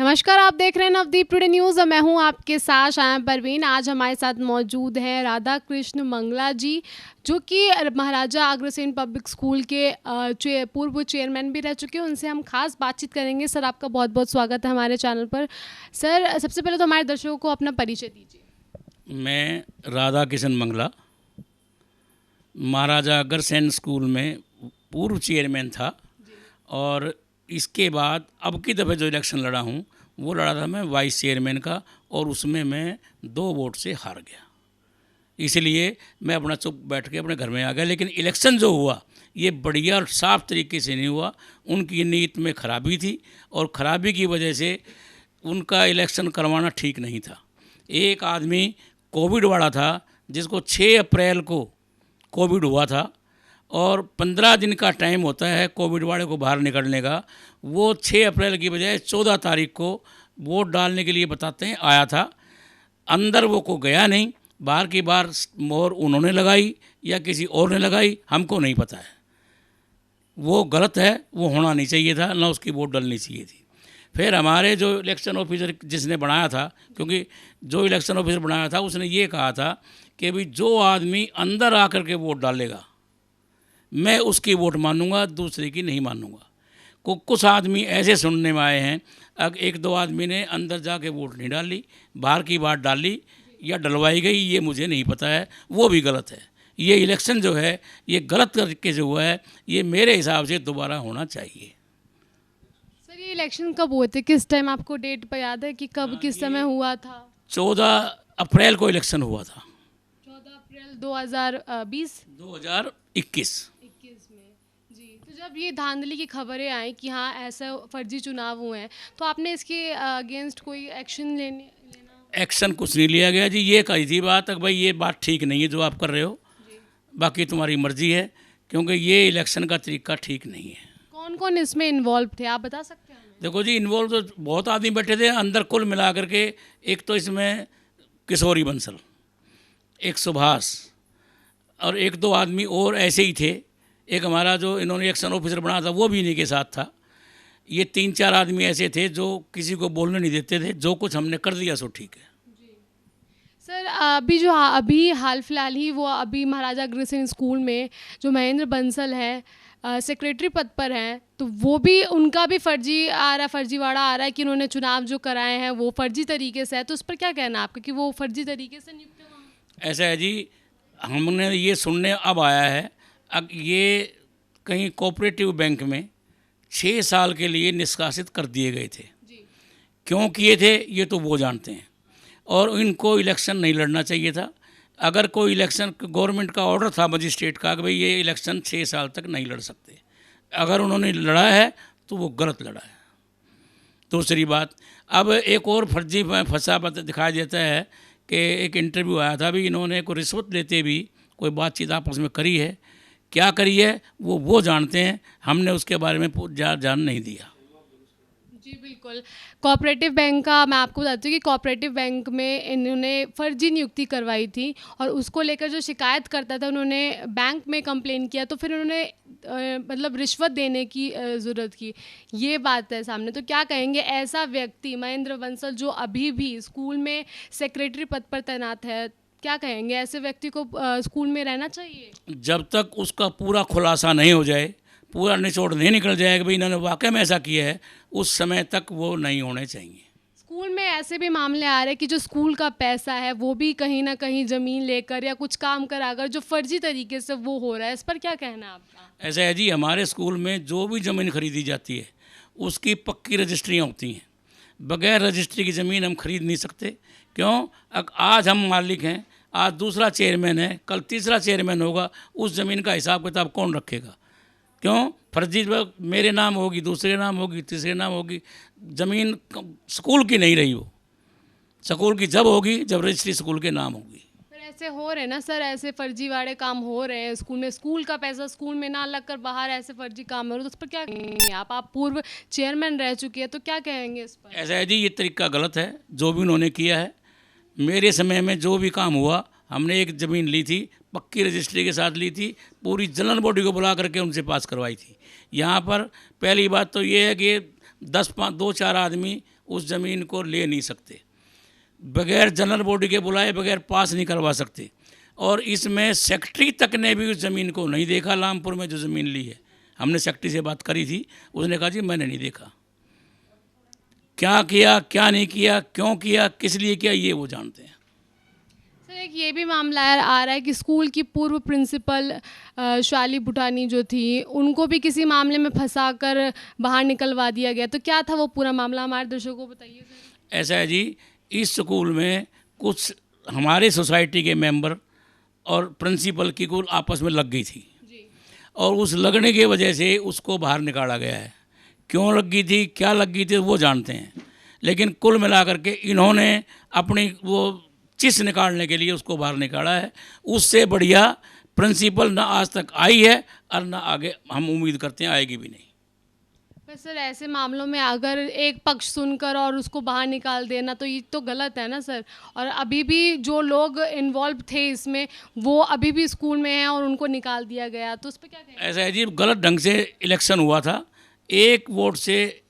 नमस्कार, आप देख रहे हैं नवदीप टुडे न्यूज़ और मैं हूं आपके साथ शायम परवीन। आज हमारे साथ मौजूद हैं राधा कृष्ण मंगला जी, जो कि महाराजा अग्रसेन पब्लिक स्कूल के पूर्व चेयरमैन भी रह चुके हैं। उनसे हम खास बातचीत करेंगे। सर, आपका बहुत बहुत स्वागत है हमारे चैनल पर। सर, सबसे पहले तो हमारे दर्शकों को अपना परिचय दीजिए। मैं राधा किशन मंगला महाराजा अग्रसेन स्कूल में पूर्व चेयरमैन था और इसके बाद अब की दफ़े जो इलेक्शन लड़ा हूँ वो लड़ा था मैं वाइस चेयरमैन का, और उसमें मैं 2 वोट से हार गया। इसलिए मैं अपना चुप बैठ के अपने घर में आ गया। लेकिन इलेक्शन जो हुआ ये बढ़िया और साफ तरीके से नहीं हुआ। उनकी नीयत में खराबी थी और ख़राबी की वजह से उनका इलेक्शन करवाना ठीक नहीं था। एक आदमी कोविड वाला था जिसको 6 अप्रैल को कोविड हुआ था और 15 दिन का टाइम होता है कोविड वाले को बाहर निकलने का। वो 6 अप्रैल की बजाय 14 तारीख को वोट डालने के लिए बताते हैं आया था। अंदर वो को गया नहीं, बाहर की बार मोहर उन्होंने लगाई या किसी और ने लगाई, हमको नहीं पता है। वो गलत है, वो होना नहीं चाहिए था, ना उसकी वोट डलनी चाहिए थी। फिर हमारे जो इलेक्शन ऑफिसर जिसने बनाया था, क्योंकि जो इलेक्शन ऑफिसर बनाया था उसने ये कहा था कि भाई जो आदमी अंदर आकर के वोट डालेगा मैं उसकी वोट मानूंगा, दूसरे की नहीं मानूंगा। कुछ आदमी ऐसे सुनने में आए हैं, अब 1-2 आदमी ने अंदर जाके वोट नहीं डाली, बाहर की बात डाली या डलवाई गई, ये मुझे नहीं पता है, वो भी गलत है। ये इलेक्शन जो है ये गलत तरीके से हुआ है, ये मेरे हिसाब से दोबारा होना चाहिए। सर, ये इलेक्शन कब हुए थे? किस टाइम? आपको डेट पर याद है कि कब किस समय हुआ था? 14 अप्रैल को इलेक्शन हुआ था। 14 अप्रैल 2021 में। जी, तो जब ये धांधली की खबरें आई कि हाँ ऐसा फर्जी चुनाव हुए हैं, तो आपने इसके अगेंस्ट कोई एक्शन लेना? एक्शन कुछ नहीं लिया गया जी। ये कही थी बात कि भाई ये बात ठीक नहीं है जो आप कर रहे हो, बाकी तुम्हारी मर्जी है, क्योंकि ये इलेक्शन का तरीका ठीक नहीं है। कौन कौन इसमें इन्वॉल्व थे, आप बता सकते हैं हमें? देखो जी, इन्वॉल्व तो बहुत आदमी बैठे थे अंदर, कुल मिला करके एक तो इसमें किशोरी बंसल, एक सुभाष और 1-2 आदमी और ऐसे ही थे। एक हमारा जो इन्होंने इलेक्शन ऑफिसर बनाया था वो भी इन्हीं के साथ था। ये 3-4 आदमी ऐसे थे जो किसी को बोलने नहीं देते थे। जो कुछ हमने कर दिया सो ठीक है। सर, अभी हाल फिलहाल ही वो अभी महाराजा अग्रसेन स्कूल में जो महेंद्र बंसल हैं सेक्रेटरी पद पर हैं, तो वो भी उनका भी फर्जीवाड़ा आ रहा है कि उन्होंने चुनाव जो कराए हैं वो फर्जी तरीके से है। तो उस पर क्या कहना है आपका कि वो फर्जी तरीके से नियुक्त हैं? ऐसा है जी, हमने ये सुनने अब आया है, अब ये कहीं कोऑपरेटिव बैंक में 6 साल के लिए निष्कासित कर दिए गए थे। क्यों किए थे ये तो वो जानते हैं, और इनको इलेक्शन नहीं लड़ना चाहिए था। अगर कोई इलेक्शन गवर्नमेंट का ऑर्डर था मजिस्ट्रेट का कि भाई ये इलेक्शन 6 साल तक नहीं लड़ सकते, अगर उन्होंने लड़ा है तो वो गलत लड़ा है। दूसरी बात, अब एक और फर्जी फंसा दिखाई देता है कि एक इंटरव्यू आया था भी, इन्होंने कोई रिश्वत लेते भी कोई बातचीत आपस में करी है, क्या करी है वो जानते हैं, हमने उसके बारे में जान नहीं दिया। जी बिल्कुल। कोऑपरेटिव बैंक का मैं आपको बताती हूँ कि कोऑपरेटिव बैंक में इन्होंने फर्जी नियुक्ति करवाई थी और उसको लेकर जो शिकायत करता था उन्होंने बैंक में कंप्लेन किया, तो फिर उन्होंने मतलब रिश्वत देने की ज़रूरत की, ये बात है सामने। तो क्या कहेंगे ऐसा व्यक्ति महेंद्र बंसल जो अभी भी स्कूल में सेक्रेटरी पद पर तैनात है, क्या कहेंगे ऐसे व्यक्ति को स्कूल में रहना चाहिए? जब तक उसका पूरा खुलासा नहीं हो जाए, पूरा निचोड़ नहीं निकल जाए कि भाई इन्होंने वाकई में ऐसा किया है, उस समय तक वो नहीं होने चाहिए। स्कूल में ऐसे भी मामले आ रहे हैं कि जो स्कूल का पैसा है वो भी कहीं ना कहीं ज़मीन लेकर या कुछ काम कराकर जो फर्जी तरीके से वो हो रहा है, इस पर क्या कहना है आपका? ऐसा है जी, हमारे स्कूल में जो भी ज़मीन खरीदी जाती है उसकी पक्की रजिस्ट्रियाँ होती हैं। बगैर रजिस्ट्री की ज़मीन हम खरीद नहीं सकते। क्यों? आज हम मालिक हैं, आज दूसरा चेयरमैन है, कल तीसरा चेयरमैन होगा, उस ज़मीन का हिसाब किताब कौन रखेगा? क्यों? फर्जी मेरे नाम होगी, दूसरे नाम होगी, तीसरे नाम होगी। ज़मीन स्कूल की नहीं रही, वो स्कूल की जब होगी जब रजिस्ट्री स्कूल के नाम होगी। फिर ऐसे हो रहे ना सर, ऐसे फर्जीवाड़े काम हो रहे हैं स्कूल में, स्कूल का पैसा स्कूल में ना लगकर बाहर ऐसे फर्जी काम हो रहे, तो उस पर क्या कहेंगे आप पूर्व चेयरमैन रह चुके हैं, तो क्या कहेंगे इस पर? ऐसा है जी, ये तरीका गलत है जो भी उन्होंने किया है। मेरे समय में जो भी काम हुआ, हमने एक ज़मीन ली थी, पक्की रजिस्ट्री के साथ ली थी, पूरी जनरल बॉडी को बुला करके उनसे पास करवाई थी। यहाँ पर पहली बात तो ये है कि 2-4 आदमी उस ज़मीन को ले नहीं सकते, बगैर जनरल बॉडी के बुलाए बगैर पास नहीं करवा सकते। और इसमें सेक्रेटरी तक ने भी उस ज़मीन को नहीं देखा। रामपुर में जो ज़मीन ली है, हमने सेक्रेटरी से बात करी थी, उसने कहा जी मैंने नहीं देखा। क्या किया, क्या नहीं किया, क्यों किया, किस लिए किया, ये वो जानते हैं। सर एक ये भी मामला आ रहा है कि स्कूल की पूर्व प्रिंसिपल शाली भूटानी जो थी, उनको भी किसी मामले में फंसाकर बाहर निकलवा दिया गया। तो क्या था वो पूरा मामला, हमारे दर्शकों को बताइए सर। ऐसा है जी, इस स्कूल में कुछ हमारे सोसाइटी के मेंबर और प्रिंसिपल की कुल आपस में लग गई थी जी। और उस लगने की वजह से उसको बाहर निकाला गया है। क्यों लग गई थी, क्या लग गई थी, वो जानते हैं। लेकिन कुल मिलाकर के इन्होंने अपनी वो चिस निकालने के लिए उसको बाहर निकाला है। उससे बढ़िया प्रिंसिपल ना आज तक आई है और ना आगे हम उम्मीद करते हैं आएगी भी नहीं। पर सर ऐसे मामलों में अगर एक पक्ष सुनकर और उसको बाहर निकाल देना तो ये तो गलत है ना सर। और अभी भी जो लोग इन्वॉल्व थे इसमें वो अभी भी स्कूल में हैं और उनको निकाल दिया गया, तो उस पर क्या कहेंगे? ऐसा है जी, गलत ढंग से इलेक्शन हुआ था। एक वोट से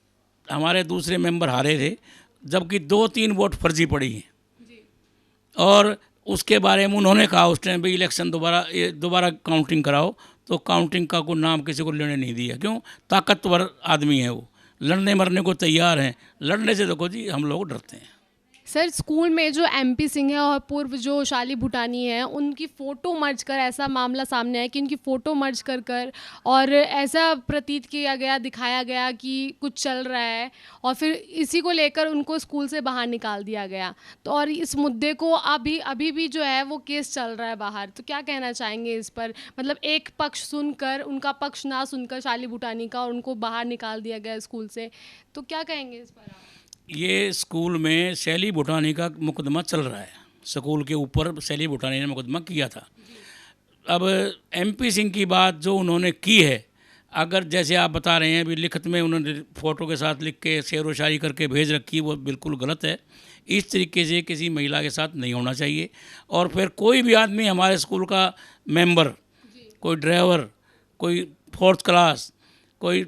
हमारे दूसरे मेंबर हारे थे, जबकि 2-3 वोट फर्जी पड़ी हैं। और उसके बारे में उन्होंने कहा उस टाइम भी इलेक्शन दोबारा काउंटिंग कराओ, तो काउंटिंग का कोई नाम किसी को लेने नहीं दिया। क्यों? ताकतवर आदमी है वो, लड़ने मरने को तैयार हैं। लड़ने से देखो जी हम लोग डरते हैं। सर स्कूल में जो एमपी सिंह है और पूर्व जो शाली भूटानी है, उनकी फ़ोटो मर्ज कर ऐसा मामला सामने आया कि उनकी फ़ोटो मर्ज कर और ऐसा प्रतीत किया गया, दिखाया गया कि कुछ चल रहा है और फिर इसी को लेकर उनको स्कूल से बाहर निकाल दिया गया। तो और इस मुद्दे को अभी भी जो है वो केस चल रहा है बाहर। तो क्या कहना चाहेंगे इस पर? मतलब एक पक्ष सुनकर, उनका पक्ष ना सुनकर शाली भूटानी का, और उनको बाहर निकाल दिया गया स्कूल से, तो क्या कहेंगे इस पर आप? ये स्कूल में शैली भूटानी का मुकदमा चल रहा है। स्कूल के ऊपर शैली भूटानी ने मुकदमा किया था। अब एमपी सिंह की बात जो उन्होंने की है, अगर जैसे आप बता रहे हैं अभी लिखित में उन्होंने फ़ोटो के साथ लिख के शेर व शायरी करके भेज रखी, वो बिल्कुल गलत है। इस तरीके से किसी महिला के साथ नहीं होना चाहिए। और फिर कोई भी आदमी हमारे स्कूल का मेंबर, कोई ड्राइवर, कोई 4th क्लास, कोई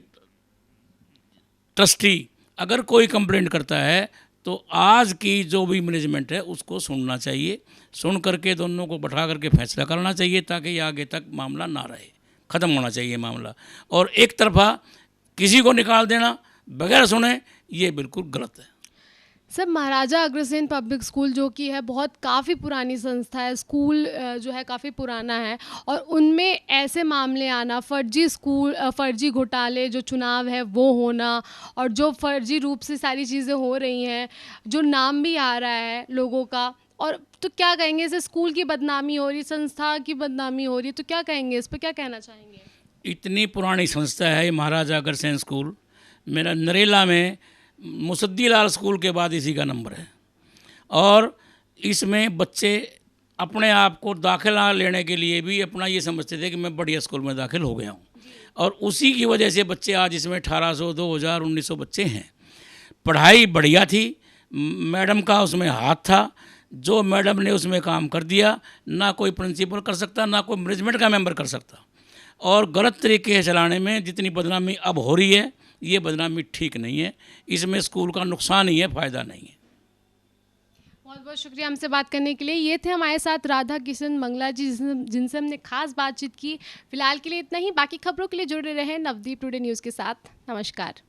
ट्रस्टी, अगर कोई कंप्लेंट करता है तो आज की जो भी मैनेजमेंट है उसको सुनना चाहिए। सुन करके दोनों को बैठा करके फैसला करना चाहिए, ताकि ये आगे तक मामला ना रहे, ख़त्म होना चाहिए मामला। और एक तरफा किसी को निकाल देना बगैर सुने, ये बिल्कुल गलत है। Sir Maharaja Agrasen public school जो कि है बहुत काफ़ी पुरानी संस्था है, स्कूल जो है काफ़ी पुराना है, और उनमें ऐसे मामले आना, फर्जी घोटाले, जो चुनाव है वो होना, और जो फर्जी रूप से सारी चीज़ें हो रही हैं, जो नाम भी आ रहा है लोगों का, और तो क्या कहेंगे? इसे स्कूल की बदनामी हो रही, संस्था की बदनामी हो रही, तो क्या कहेंगे इस पर, क्या कहना चाहेंगे? इतनी पुरानी संस्था है ये महाराजा अग्रसेन स्कूल। मेरा नरेला में मुसद्दी लाल स्कूल के बाद इसी का नंबर है। और इसमें बच्चे अपने आप को दाखिला लेने के लिए भी अपना ये समझते थे कि मैं बढ़िया स्कूल में दाखिल हो गया हूँ, और उसी की वजह से बच्चे आज इसमें 1800, 2000, 1900 बच्चे हैं। पढ़ाई बढ़िया थी, मैडम का उसमें हाथ था, जो मैडम ने उसमें काम कर दिया ना कोई प्रिंसिपल कर सकता, ना कोई मैनेजमेंट का मेंबर कर सकता। और गलत तरीके से चलाने में जितनी बदनामी अब हो रही है, ये बदनामी ठीक नहीं है। इसमें स्कूल का नुकसान ही है, फ़ायदा नहीं है। बहुत बहुत शुक्रिया हमसे बात करने के लिए। ये थे हमारे साथ राधा किशन मंगला जी, जिनसे हमने खास बातचीत की। फिलहाल के लिए इतना ही। बाकी खबरों के लिए जुड़े रहें नवदीप टुडे न्यूज़ के साथ। नमस्कार।